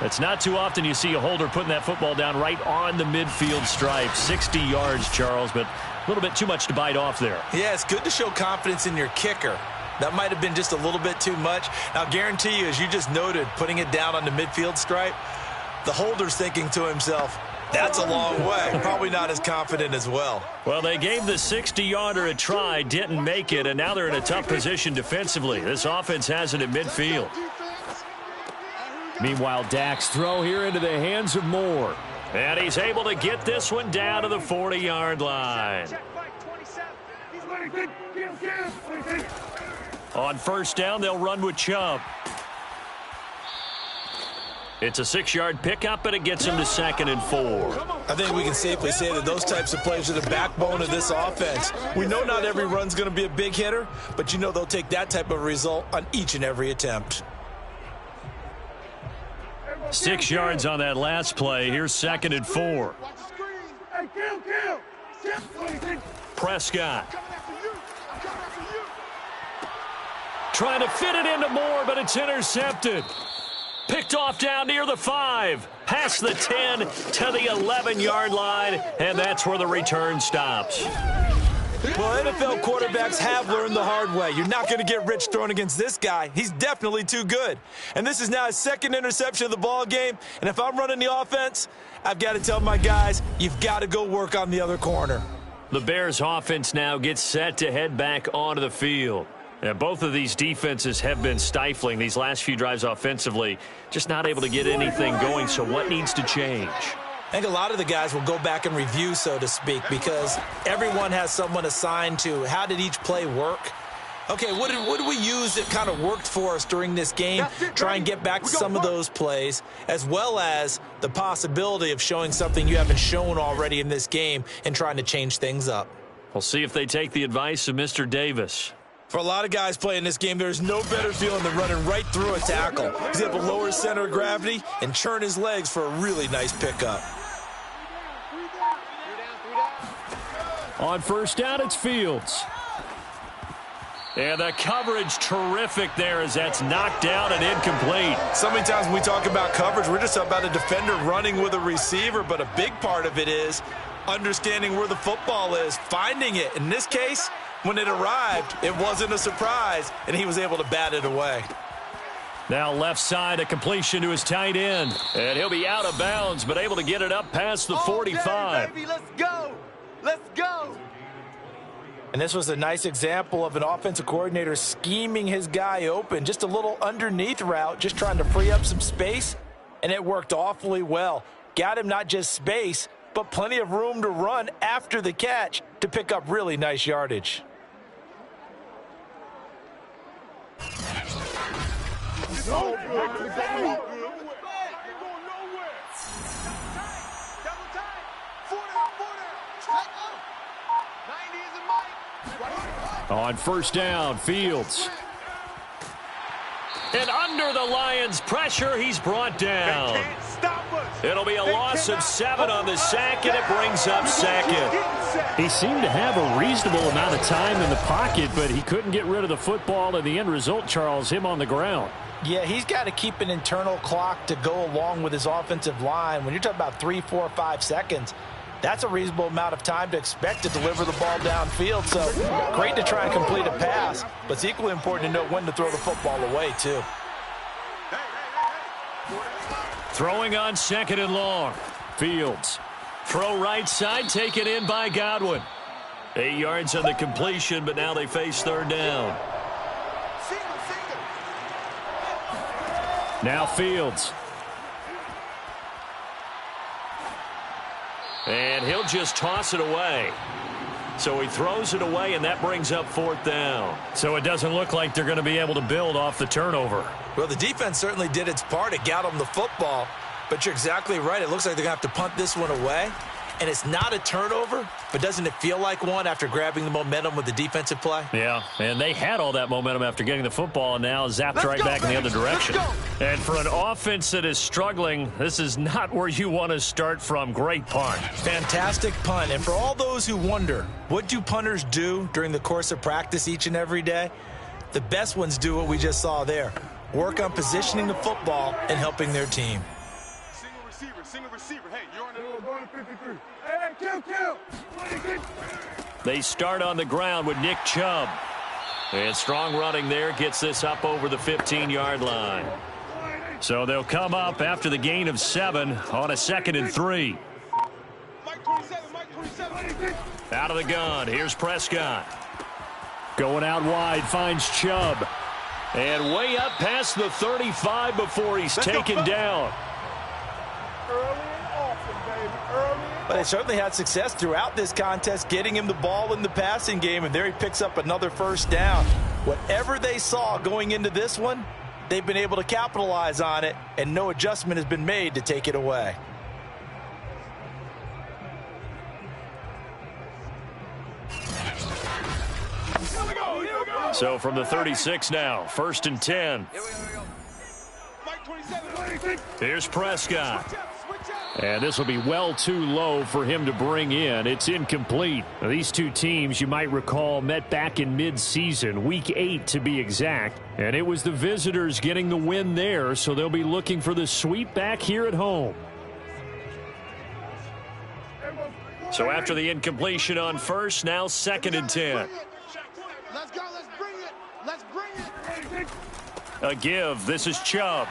It's not too often you see a holder putting that football down right on the midfield stripe. 60 yards, Charles, but a little bit too much to bite off there. Yeah, it's good to show confidence in your kicker. That might have been just a little bit too much. Now, guarantee you, as you just noted, putting it down on the midfield stripe, the holder's thinking to himself, that's a long way. Probably not as confident as well. Well, they gave the 60-yarder a try, didn't make it, and now they're in a tough position defensively. This offense has it at midfield. Meanwhile, Dak's throw here into the hands of Moore. And he's able to get this one down to the 40-yard line. On 1st down, they'll run with Chubb. It's a 6-yard pickup, and it gets him to 2nd and 4. I think we can safely say that those types of plays are the backbone of this offense. We know not every run's going to be a big hitter, but you know they'll take that type of result on each and every attempt. 6 yards on that last play. Here's 2nd and 4. Prescott. Trying to fit it into Moore, but it's intercepted. Picked off down near the 5. Past the 10 to the 11-yard line, and that's where the return stops. Well, NFL quarterbacks have learned the hard way. You're not going to get rich throwing against this guy. He's definitely too good. And this is now his 2nd interception of the ball game. And if I'm running the offense, I've got to tell my guys, you've got to go work on the other corner. The Bears offense now gets set to head back onto the field. Now, both of these defenses have been stifling these last few drives offensively, just not able to get anything going. So what needs to change? I think a lot of the guys will go back and review, so to speak, because everyone has someone assigned to how did each play work. Okay, what did we use that kind of worked for us during this game? Try and get back to some of those plays, as well as the possibility of showing something you haven't shown already in this game and trying to change things up. We'll see if they take the advice of Mr. Davis. For a lot of guys playing this game, there's no better feeling than running right through a tackle. He's able to lower his center of gravity and churn his legs for a really nice pickup. On first down, it's Fields. And the coverage terrific there as that's knocked down and incomplete. So many times when we talk about coverage, we're just about a defender running with a receiver, but a big part of it is understanding where the football is, finding it. In this case, when it arrived, it wasn't a surprise, and he was able to bat it away. Now left side, a completion to his tight end. And he'll be out of bounds, but able to get it up past the 45. Baby, let's go. Let's go. And this was a nice example of an offensive coordinator scheming his guy open. Just a little underneath route, just trying to free up some space, and it worked awfully well. Got him not just space, but plenty of room to run after the catch to pick up really nice yardage. On first down, Fields. And under the Lions' pressure, he's brought down. It'll be a loss of 7 on the sack, and it brings up 2nd. He seemed to have a reasonable amount of time in the pocket, but he couldn't get rid of the football, and the end result, Charles, him on the ground. Yeah, he's got to keep an internal clock to go along with his offensive line. When you're talking about 3, 4, 5 seconds, that's a reasonable amount of time to expect to deliver the ball downfield. So great to try and complete a pass, but it's equally important to know when to throw the football away, too. Throwing on 2nd and long. Fields. Throw right side, taken in by Godwin. 8 yards on the completion, but now they face 3rd down. Now Fields. And he'll just toss it away. So he throws it away, and that brings up 4th down. So it doesn't look like they're going to be able to build off the turnover. Well, the defense certainly did its part. It got them the football. But you're exactly right. It looks like they're going to have to punt this one away. And it's not a turnover, but doesn't it feel like one after grabbing the momentum with the defensive play? Yeah, and they had all that momentum after getting the football, and now zapped right back in the other direction. And for an offense that is struggling, this is not where you want to start from. Great punt. Fantastic punt. And for all those who wonder, what do punters do during the course of practice each and every day? The best ones do what we just saw there. Work on positioning the football and helping their team. Single receiver. Hey, you're on the 53. Hey, kill. They start on the ground with Nick Chubb. And strong running there gets this up over the 15-yard line. So they'll come up after the gain of 7 on a 2nd and 3. Mike 27. Out of the gun, here's Prescott. Going out wide, finds Chubb. And way up past the 35 before he's taken down. But they certainly had success throughout this contest, getting him the ball in the passing game, and there he picks up another 1st down. Whatever they saw going into this one, they've been able to capitalize on it, and no adjustment has been made to take it away. So from the 36 now, 1st and 10. Here's Prescott. And this will be well too low for him to bring in. It's incomplete. Now, these two teams, you might recall, met back in mid-season, week 8 to be exact. And it was the visitors getting the win there, so they'll be looking for the sweep back here at home. So after the incompletion on first, now 2nd and 10. Let's go. Let's bring it. Let's bring it. A give. This is Chubb.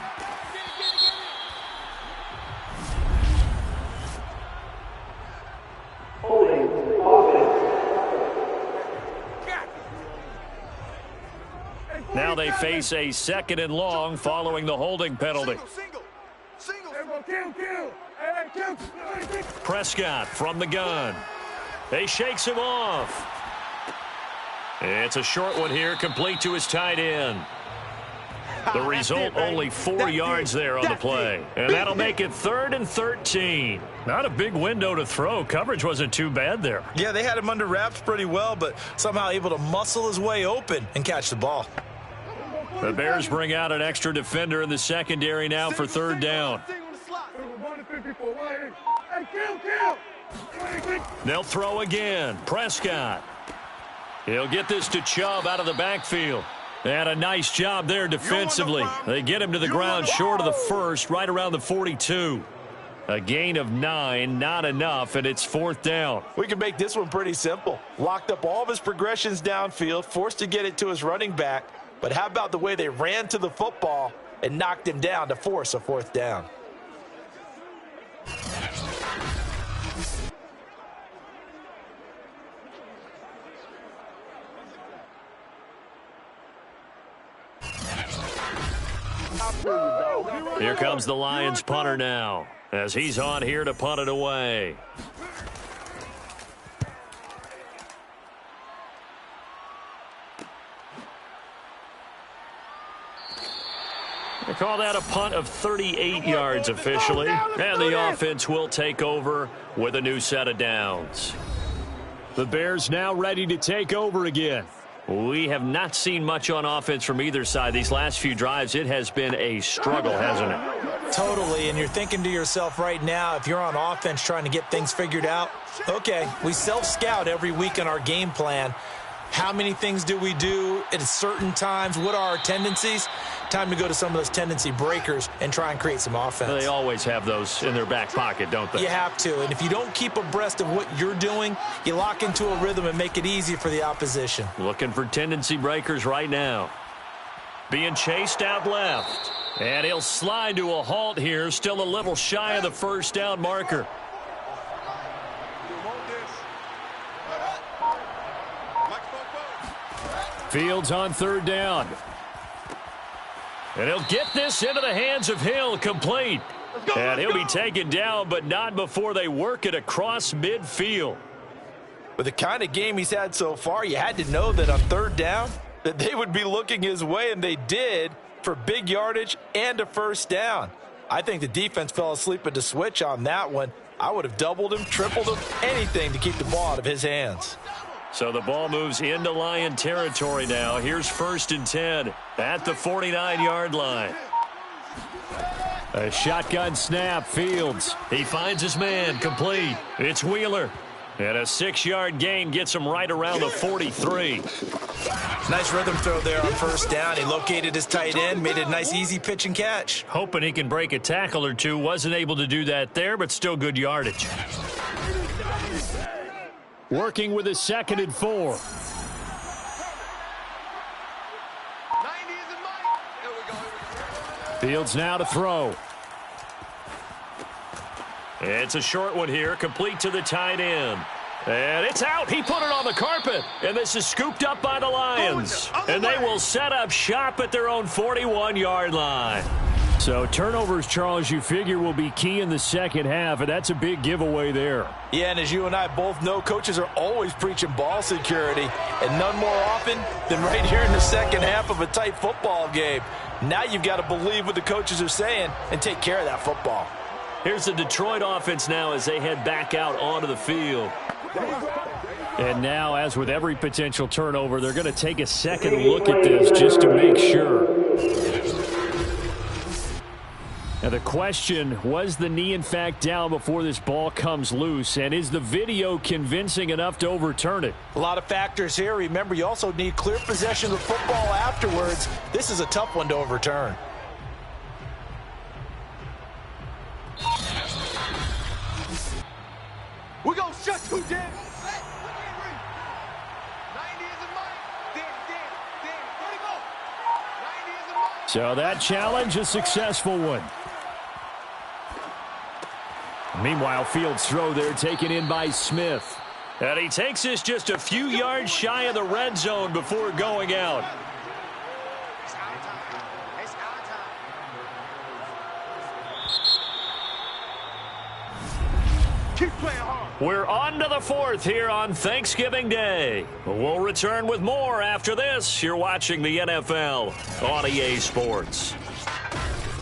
Now they face a 2nd and long following the holding penalty. Prescott from the gun. He shakes him off. It's a short one here, complete to his tight end. The result, only 4 yards there on the play. And that'll make it 3rd and 13. Not a big window to throw. Coverage wasn't too bad there. Yeah, they had him under wraps pretty well, but somehow able to muscle his way open and catch the ball. The Bears bring out an extra defender in the secondary now for 3rd down. They'll throw again. Prescott. He'll get this to Chubb out of the backfield. And a nice job there defensively. They get him to the ground short of the first, right around the 42. A gain of 9, not enough, and it's 4th down. We can make this one pretty simple. Locked up all of his progressions downfield, forced to get it to his running back. But how about the way they ran to the football and knocked him down to force a 4th down? Here comes the Lions punter now, as he's on here to punt it away. They call that a punt of 38 yards officially, and the offense will take over with a new set of downs. The Bears now ready to take over again. We have not seen much on offense from either side. These last few drives, it has been a struggle, hasn't it? Totally, and you're thinking to yourself right now, if you're on offense trying to get things figured out, okay, we self-scout every week in our game plan. How many things do we do at certain times? What are our tendencies? Time to go to some of those tendency breakers and try and create some offense. They always have those in their back pocket, don't they? You have to, and if you don't keep abreast of what you're doing, you lock into a rhythm and make it easy for the opposition. Looking for tendency breakers right now. Being chased out left. And he'll slide to a halt here, still a little shy of the 1st down marker. Fields on 3rd down. And he'll get this into the hands of Hill, complete. And he'll be taken down, but not before they work it across midfield. With the kind of game he's had so far, you had to know that on 3rd down, that they would be looking his way, and they did, for big yardage and a 1st down. I think the defense fell asleep at the switch on that one. I would have doubled him, tripled him, anything to keep the ball out of his hands. So the ball moves into Lion territory now. Here's 1st and 10 at the 49-yard line. A shotgun snap, Fields. He finds his man, complete. It's Wheeler. And a 6-yard gain gets him right around the 43. Nice rhythm throw there on 1st down. He located his tight end, made it a nice, easy pitch and catch. Hoping he can break a tackle or two. Wasn't able to do that there, but still good yardage. Working with a 2nd and 4. Fields now to throw. It's a short one here, complete to the tight end. And it's out. He put it on the carpet. And this is scooped up by the Lions. And they will set up shop at their own 41-yard line. So turnovers, Charles, you figure will be key in the second half, and that's a big giveaway there. Yeah, and as you and I both know, coaches are always preaching ball security, and none more often than right here in the second half of a tight football game. Now you've got to believe what the coaches are saying and take care of that football. Here's the Detroit offense now as they head back out onto the field. And now, as with every potential turnover, they're going to take a second look at this just to make sure. Now the question, was the knee in fact down before this ball comes loose? And is the video convincing enough to overturn it? A lot of factors here. Remember, you also need clear possession of the football afterwards. This is a tough one to overturn. We're going to shut you down. So that challenge, a successful one. Meanwhile, Fields' throw there taken in by Smith. And he takes this just a few yards shy of the red zone before going out. Keep playing hard. We're on to the fourth here on Thanksgiving Day. We'll return with more after this. You're watching the NFL on EA Sports.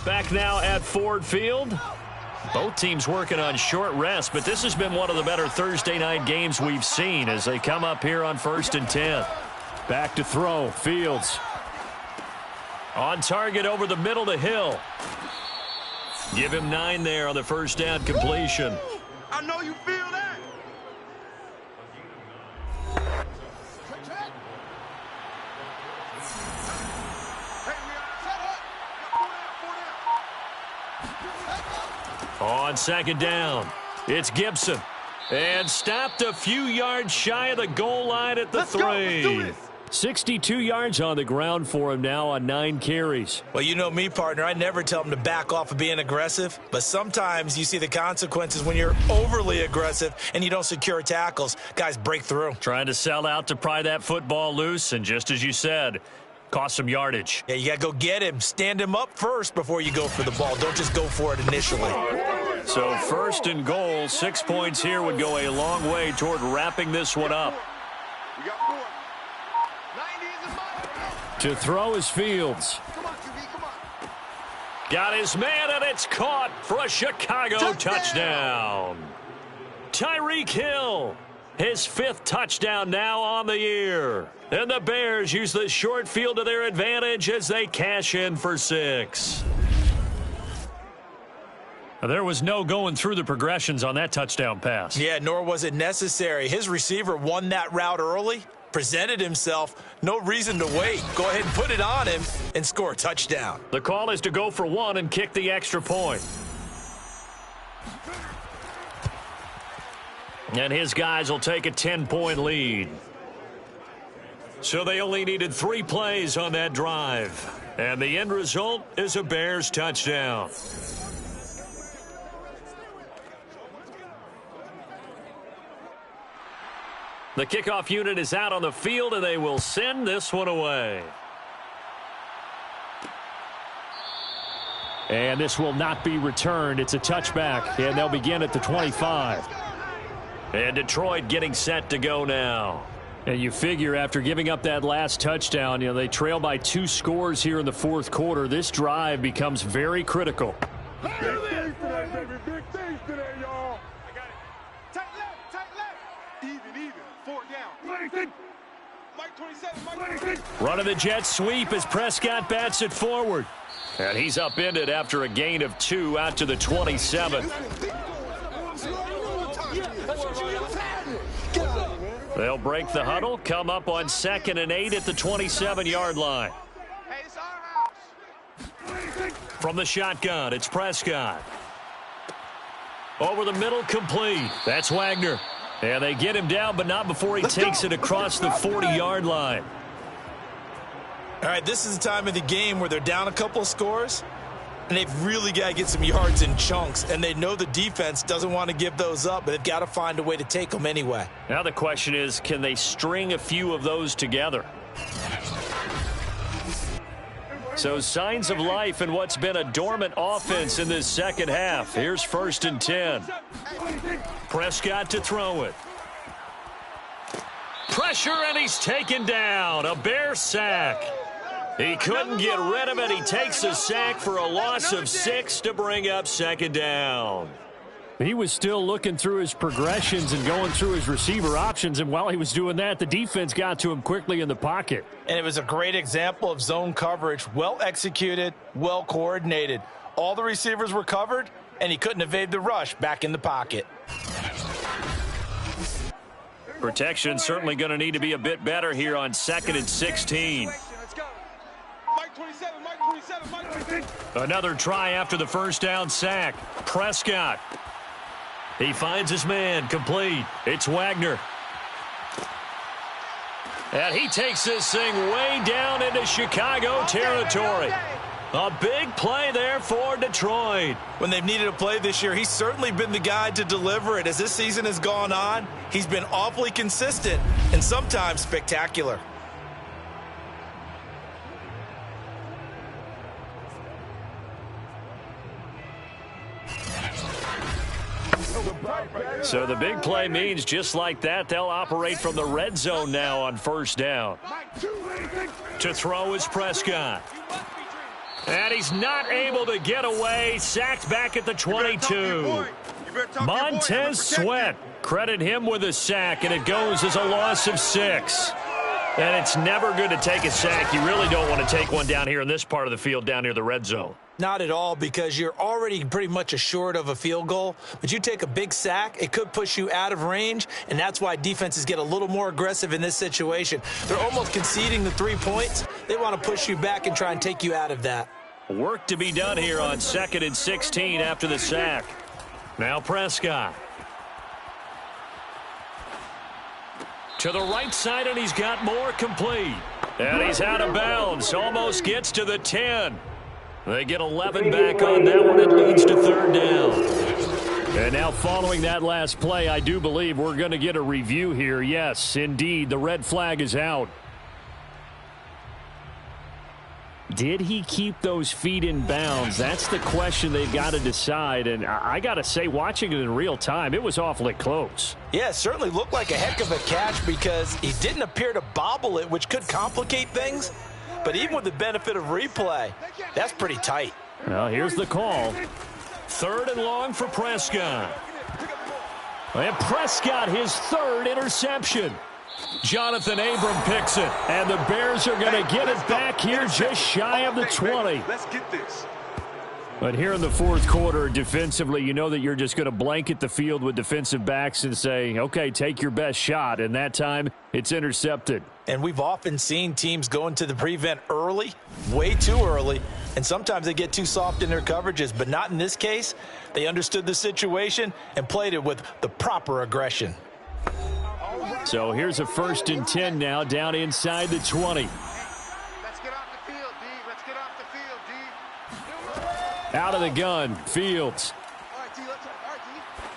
Back now at Ford Field. Both teams working on short rest, but this has been one of the better Thursday night games we've seen as they come up here on 1st and 10. Back to throw, Fields. On target over the middle to Hill. Give him 9 there on the first down completion. I know you feel that. On second down, it's Gibson. And stopped a few yards shy of the goal line at the 3. Let's do this. 62 yards on the ground for him now on 9 carries. Well, you know me, partner. I never tell them to back off of being aggressive, but sometimes you see the consequences when you're overly aggressive and you don't secure tackles. Guys break through. Trying to sell out to pry that football loose, and just as you said, cost some yardage. Yeah, you got to go get him. Stand him up first before you go for the ball. Don't just go for it initially. So 1st and goal, 6 points here would go a long way toward wrapping this one up. We got 4. 90 is a mile. To throw is Fields. Come on, QB, come on. Got his man, and it's caught for a Chicago touchdown. Tyreek Hill, his 5th touchdown now on the year. And the Bears use the short field to their advantage as they cash in for 6. There was no going through the progressions on that touchdown pass. Yeah, nor was it necessary. His receiver won that route early, presented himself. No reason to wait. Go ahead and put it on him and score a touchdown. The call is to go for 1 and kick the extra point. And his guys will take a 10-point lead. So they only needed 3 plays on that drive. And the end result is a Bears touchdown. The kickoff unit is out on the field, and they will send this one away. And this will not be returned. It's a touchback, and they'll begin at the 25. And Detroit getting set to go now. And you figure after giving up that last touchdown, you know, they trail by 2 scores here in the 4th quarter. This drive becomes very critical. Big things today, baby. Big things today, y'all. I got it. Tight left. Even. 4 down. Mike 27, Mike 27. Running the jet sweep as Prescott bats it forward. And he's upended after a gain of 2 out to the 27. They'll break the huddle, come up on 2nd and 8 at the 27-yard line. Hey, it's our house. From the shotgun, it's Prescott. Over the middle, complete. That's Wagner. And they get him down, but not before he takes it across the 40-yard line. All right, this is the time of the game where they're down a couple of scores, and they've really got to get some yards in chunks, and they know the defense doesn't want to give those up, but they've got to find a way to take them anyway. Now the question is, can they string a few of those together? So signs of life in what's been a dormant offense in this second half. Here's 1st and 10. Prescott to throw it. Pressure, and he's taken down. A Bear sack. He couldn't get rid of it. He takes a sack for a loss of 6 to bring up 2nd down. He was still looking through his progressions and going through his receiver options, and while he was doing that, the defense got to him quickly in the pocket. And it was a great example of zone coverage, well executed, well coordinated. All the receivers were covered, and he couldn't evade the rush back in the pocket. Protection certainly going to need to be a bit better here on 2nd and 16. Mike 27, Mike 27, Mike 27. Another try after the 1st down sack. Prescott. He finds his man, complete. It's Wagner. And he takes this thing way down into Chicago territory. A big play there for Detroit. When they've needed a play this year, he's certainly been the guy to deliver it. As this season has gone on, he's been awfully consistent and sometimes spectacular. So the big play means just like that, they'll operate from the red zone now on 1st down. To throw is Prescott. And he's not able to get away. Sacked back at the 22. Montez Sweat. Credit him with a sack, and it goes as a loss of 6. And it's never good to take a sack. You really don't want to take one down here in this part of the field down near the red zone. Not at all, because you're already pretty much assured of a field goal. But you take a big sack, it could push you out of range, and that's why defenses get a little more aggressive in this situation. They're almost conceding the 3 points. They want to push you back and try and take you out of that. Work to be done here on 2nd and 16 after the sack. Now Prescott. To the right side, and he's got more, complete. And he's out of bounds. Almost gets to the 10. They get 11 back on that one. It leads to 3rd down. And now following that last play, I do believe we're going to get a review here. Yes, indeed, the red flag is out. Did he keep those feet in bounds? That's the question they've got to decide. And I got to say, watching it in real time, it was awfully close. Yeah, it certainly looked like a heck of a catch because he didn't appear to bobble it, which could complicate things. But even with the benefit of replay, that's pretty tight. Well, here's the call. 3rd and long for Prescott. And Prescott, his 3rd interception. Jonathan Abram picks it. And the Bears are going to get it back here just shy of the 20. Let's get this. But here in the 4th quarter, defensively, you know that you're just going to blanket the field with defensive backs and say, okay, take your best shot. And that time, it's intercepted. And we've often seen teams go into the prevent early, way too early, and sometimes they get too soft in their coverages, but not in this case. They understood the situation and played it with the proper aggression. So here's a 1st and 10 now, down inside the 20. Let's get off the field, D. Let's get off the field, D. Out of the gun, Fields. All right, D. All right,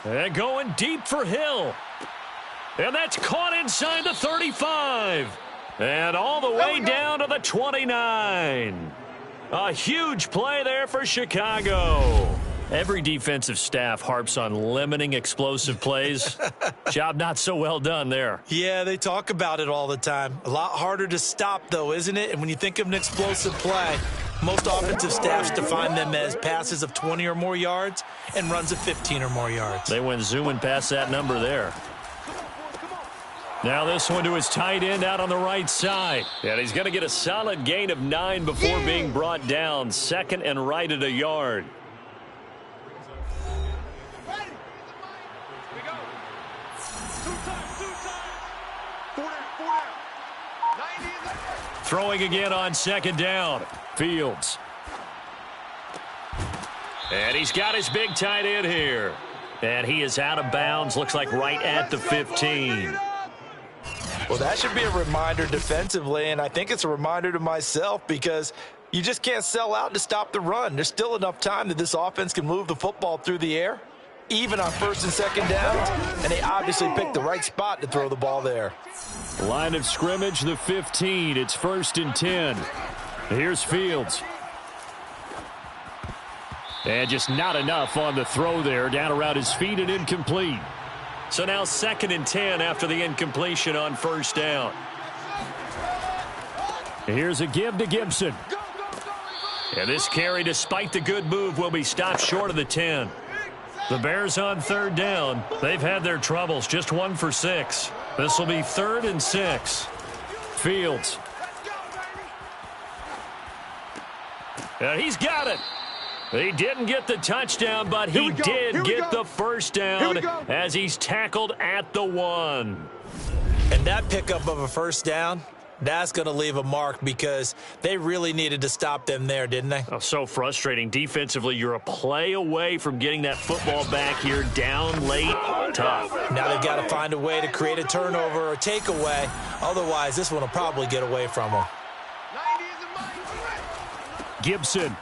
D. And going deep for Hill. And that's caught inside the 35. And all the way down to the 29. A huge play there for Chicago. Every defensive staff harps on limiting explosive plays. Job not so well done there. Yeah, they talk about it all the time. A lot harder to stop, though, isn't it? And when you think of an explosive play, most offensive staffs define them as passes of 20 or more yards and runs of 15 or more yards. They went zooming past that number there. Now this one to his tight end out on the right side. And he's going to get a solid gain of 9 before being brought down. 2nd and right at a yard. Throwing again on 2nd down. Fields. And he's got his big tight end here. And he is out of bounds. Looks like right at the 15. Well, that should be a reminder defensively, and I think it's a reminder to myself because you just can't sell out to stop the run. There's still enough time that this offense can move the football through the air, even on 1st and 2nd downs, and they obviously picked the right spot to throw the ball there. Line of scrimmage, the 15. It's 1st and 10. Here's Fields. And just not enough on the throw there, down around his feet and incomplete. So now 2nd and 10 after the incompletion on 1st down. Here's a give to Gibson. And this carry, despite the good move, will be stopped short of the 10. The Bears on 3rd down. They've had their troubles, just 1 for 6. This will be 3rd and 6. Fields. And he's got it. He didn't get the touchdown, but he did get the first down as he's tackled at the 1. And that pickup of a first down, that's going to leave a mark because they really needed to stop them there, didn't they? Oh, so frustrating. Defensively, you're a play away from getting that football back here, down late. Tough. Now they've got to find a way to create a turnover or takeaway. Otherwise, this one will probably get away from them. Gibson.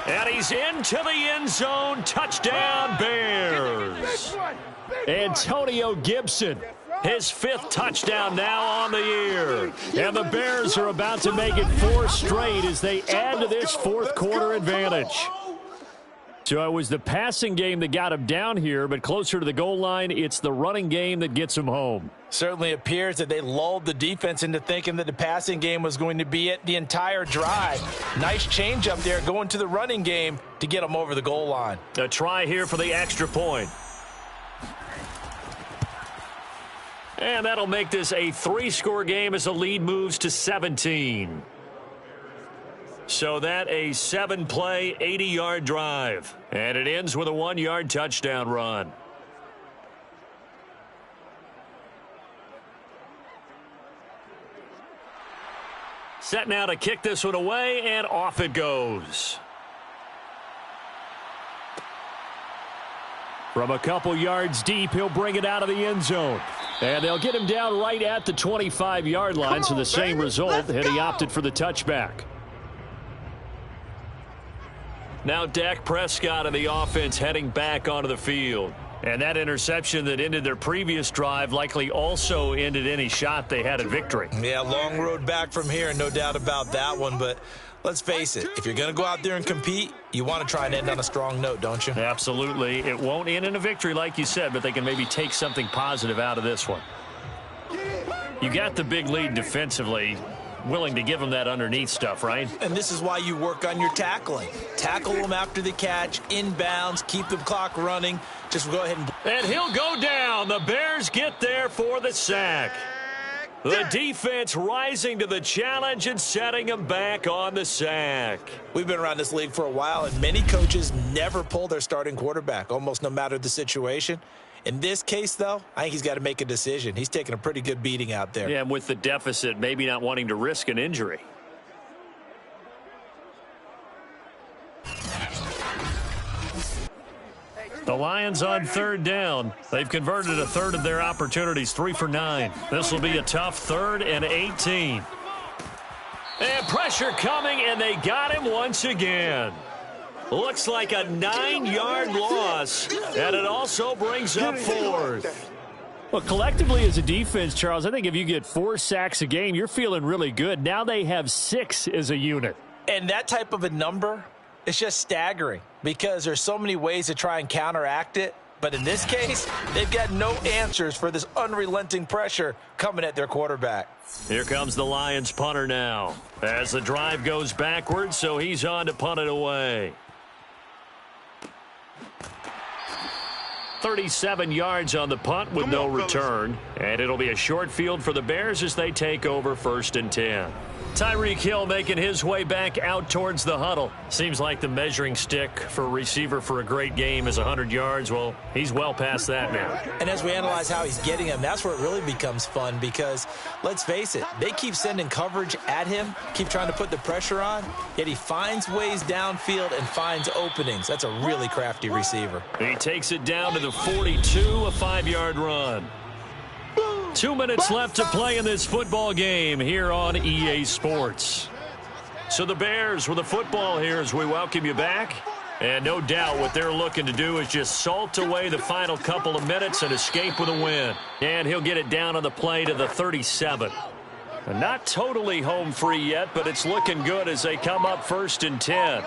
And he's into the end zone. Touchdown, Bears. Antonio Gibson. His 5th touchdown now on the year. And the Bears are about to make it 4 straight as they add to this 4th quarter advantage. So it was the passing game that got him down here, but closer to the goal line, it's the running game that gets him home. Certainly appears that they lulled the defense into thinking that the passing game was going to be it the entire drive. Nice change up there going to the running game to get them over the goal line. A try here for the extra point. And that'll make this a 3-score game as the lead moves to 17. So that a 7-play, 80-yard drive. And it ends with a 1-yard touchdown run. Set now to kick this one away, and off it goes. From a couple yards deep, he'll bring it out of the end zone. And they'll get him down right at the 25-yard line, so the same result, and he opted for the touchback. Now Dak Prescott and the offense heading back onto the field. And that interception that ended their previous drive likely also ended any shot they had at victory. Yeah, long road back from here, no doubt about that one. But let's face it, if you're going to go out there and compete, you want to try and end on a strong note, don't you? Absolutely. It won't end in a victory like you said, but they can maybe take something positive out of this one. You got the big lead defensively. Willing to give them that underneath stuff, right? And this is why you work on your tackling. Tackle them after the catch, inbounds, keep the clock running. Just go ahead and he'll go down. The Bears get there for the sack. The defense rising to the challenge and setting them back on the sack. We've been around this league for a while, and many coaches never pull their starting quarterback, almost no matter the situation. In this case, though, I think he's got to make a decision. He's taking a pretty good beating out there. Yeah, and with the deficit, maybe not wanting to risk an injury. The Lions on 3rd down. They've converted a third of their opportunities, 3 for 9. This will be a tough 3rd and 18. And pressure coming, and they got him once again. Looks like a 9-yard loss, and it also brings up 4th. Well, collectively as a defense, Charles, I think if you get 4 sacks a game, you're feeling really good. Now they have 6 as a unit. And that type of a number, it's just staggering because there's so many ways to try and counteract it. But in this case, they've got no answers for this unrelenting pressure coming at their quarterback. Here comes the Lions punter now as the drive goes backwards, so he's on to punt it away. 37 yards on the punt with no return. And it'll be a short field for the Bears as they take over 1st and 10. Tyreek Hill making his way back out towards the huddle. Seems like the measuring stick for a receiver for a great game is 100 yards. Well, he's well past that now. And as we analyze how he's getting them, that's where it really becomes fun because, let's face it, they keep sending coverage at him, keep trying to put the pressure on, yet he finds ways downfield and finds openings. That's a really crafty receiver. He takes it down to the 42, a 5-yard run. 2 minutes left to play in this football game here on EA Sports. So the Bears with the football here as we welcome you back. And no doubt what they're looking to do is just salt away the final couple of minutes and escape with a win. And he'll get it down on the play to the 37. And not totally home free yet, but it's looking good as they come up 1st and 10.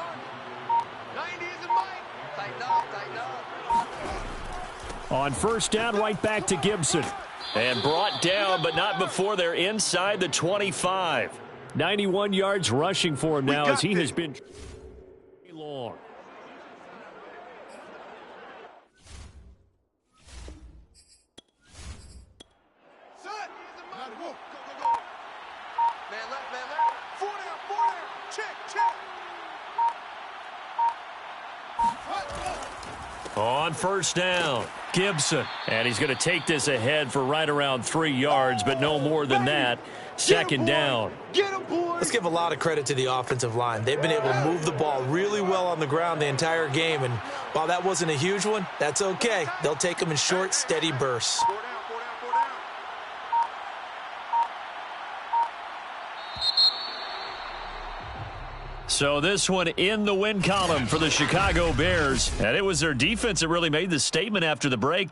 On first down, right back to Gibson. And brought down, but not before they're inside the 25. 91 yards rushing for him now as he has been long. Man left, man left. 4 down. Check. On first down, Gibson. And he's going to take this ahead for right around 3 yards, but no more than that. Second down. Get him, boy. Let's give a lot of credit to the offensive line. They've been able to move the ball really well on the ground the entire game, and while that wasn't a huge one, that's okay. They'll take them in short, steady bursts. 4 down. So this one in the win column for the Chicago Bears. And it was their defense that really made the statement after the break.